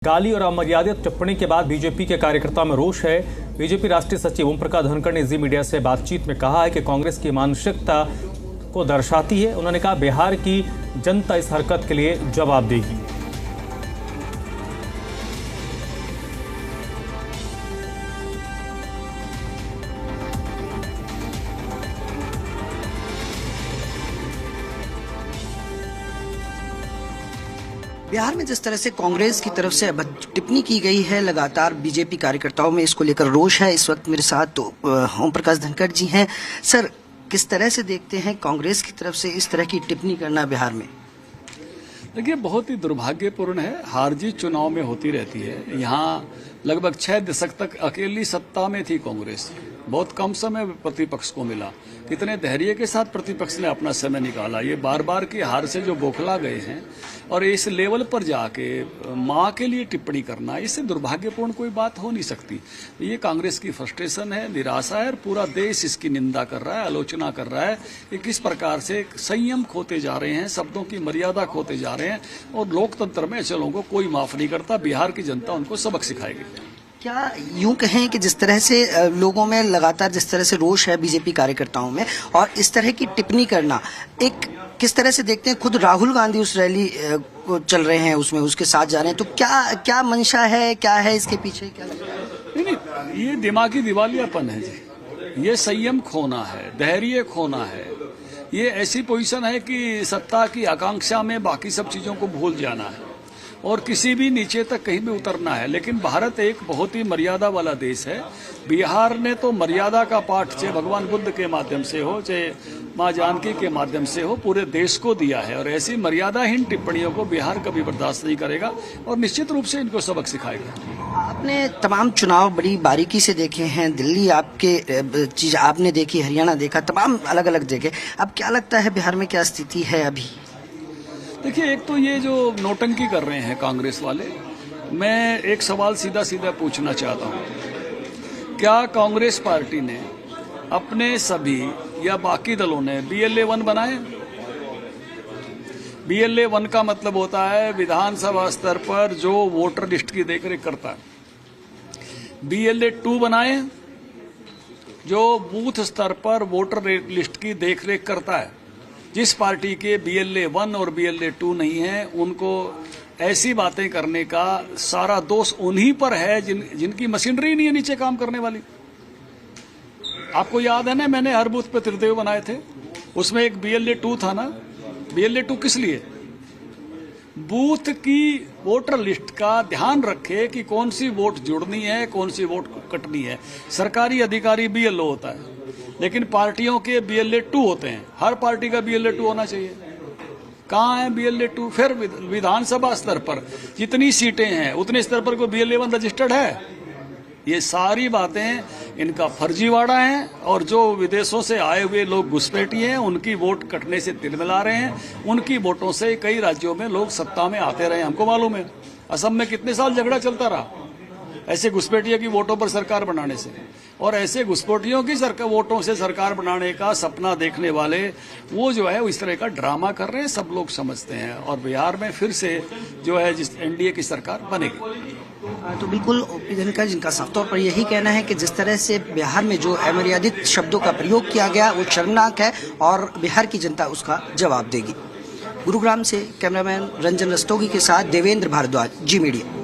गाली और अमर्यादित टिप्पणी के बाद बीजेपी के कार्यकर्ताओं में रोष है। बीजेपी राष्ट्रीय सचिव ओम प्रकाश धनखड़ ने जी मीडिया से बातचीत में कहा है कि कांग्रेस की मानसिकता को दर्शाती है। उन्होंने कहा बिहार की जनता इस हरकत के लिए जवाब देगी। बिहार में जिस तरह से कांग्रेस की तरफ से टिप्पणी की गई है, लगातार बीजेपी कार्यकर्ताओं में इसको लेकर रोष है। इस वक्त मेरे साथ तो ओम प्रकाश धनखड़ जी हैं। सर, किस तरह से देखते हैं कांग्रेस की तरफ से इस तरह की टिप्पणी करना बिहार में? देखिए, बहुत ही दुर्भाग्यपूर्ण है। हार जीत चुनाव में होती रहती है। यहाँ लगभग 6 दशक तक अकेली सत्ता में थी कांग्रेस। बहुत कम समय प्रतिपक्ष को मिला। कितने धैर्य के साथ प्रतिपक्ष ने अपना समय निकाला। ये बार बार की हार से जो बौखला गए हैं और इस लेवल पर जाके मां के लिए टिप्पणी करना, इससे दुर्भाग्यपूर्ण कोई बात हो नहीं सकती। ये कांग्रेस की फ्रस्ट्रेशन है, निराशा है और पूरा देश इसकी निंदा कर रहा है, आलोचना कर रहा है कि किस प्रकार से संयम खोते जा रहे हैं, शब्दों की मर्यादा खोते जा रहे हैं और लोकतंत्र में ऐसे लोगों को कोई माफ नहीं करता। बिहार की जनता उनको सबक सिखाएगी। क्या यूं कहें कि जिस तरह से लोगों में लगातार जिस तरह से रोष है बीजेपी कार्यकर्ताओं में, और इस तरह की टिप्पणी करना एक किस तरह से देखते हैं? खुद राहुल गांधी उस रैली को चल रहे हैं, उसमें उसके साथ जा रहे हैं, तो क्या मंशा है, क्या है इसके पीछे? क्या लगता है? नहीं, ये दिमागी दिवालियापन है जी। ये संयम खोना है, धैर्य खोना है। ये ऐसी पोजीशन है कि सत्ता की आकांक्षा में बाकी सब चीजों को भूल जाना है और किसी भी नीचे तक कहीं भी उतरना है। लेकिन भारत एक बहुत ही मर्यादा वाला देश है। बिहार ने तो मर्यादा का पाठ चाहे भगवान बुद्ध के माध्यम से हो, चाहे मां जानकी के माध्यम से हो, पूरे देश को दिया है और ऐसी मर्यादाहीन टिप्पणियों को बिहार कभी बर्दाश्त नहीं करेगा और निश्चित रूप से इनको सबक सिखाएगा। आपने तमाम चुनाव बड़ी बारीकी से देखे हैं। दिल्ली आपके चीज आपने देखी, हरियाणा देखा, तमाम अलग अलग देखे। अब क्या लगता है बिहार में क्या स्थिति है अभी? देखिए, एक तो ये जो नौटंकी कर रहे हैं कांग्रेस वाले, मैं एक सवाल सीधा सीधा पूछना चाहता हूं। क्या कांग्रेस पार्टी ने अपने सभी या बाकी दलों ने BLA-1 बनाए? BLA-1 का मतलब होता है विधानसभा स्तर पर जो वोटर लिस्ट की देखरेख करता है। BLA-2 बनाए जो बूथ स्तर पर वोटर लिस्ट की देखरेख करता है। जिस पार्टी के BLA-1 और BLA-2 नहीं है, उनको ऐसी बातें करने का सारा दोष उन्हीं पर है जिनकी मशीनरी नहीं है नीचे काम करने वाली। आपको याद है ना, मैंने हर बूथ पे त्रिदेव बनाए थे। उसमें एक BLA-2 था ना। BLA-2 किस लिए? बूथ की वोटर लिस्ट का ध्यान रखे कि कौन सी वोट जुड़नी है, कौन सी वोट कटनी है। सरकारी अधिकारी BLO होता है, लेकिन पार्टियों के BLA-2 होते हैं। हर पार्टी का BLA-2 होना चाहिए। कहाँ है BLA-2? फिर विधानसभा स्तर पर जितनी सीटें हैं उतने स्तर पर कोई BLA-1 रजिस्टर्ड है? ये सारी बातें इनका फर्जीवाड़ा है और जो विदेशों से आए हुए लोग घुसपैठी हैं, उनकी वोट कटने से तिलमिला रहे हैं। उनकी वोटों से कई राज्यों में लोग सत्ता में आते रहे, हमको मालूम है। असम में कितने साल झगड़ा चलता रहा ऐसे घुसपैठियों की वोटों पर सरकार बनाने से। और ऐसे घुसपैठियों की वोटों से सरकार बनाने का सपना देखने वाले वो जो है, इस तरह का ड्रामा कर रहे हैं, सब लोग समझते हैं। और बिहार में फिर से जो है जिस NDA की सरकार बनेगी। तो बिल्कुल ओपी धनखड़, जिनका साफ तौर पर यही कहना है कि जिस तरह से बिहार में जो अमर्यादित शब्दों का प्रयोग किया गया वो शर्मनाक है और बिहार की जनता उसका जवाब देगी। गुरुग्राम से कैमरामैन रंजन रस्तोगी के साथ देवेंद्र भारद्वाज, जी मीडिया।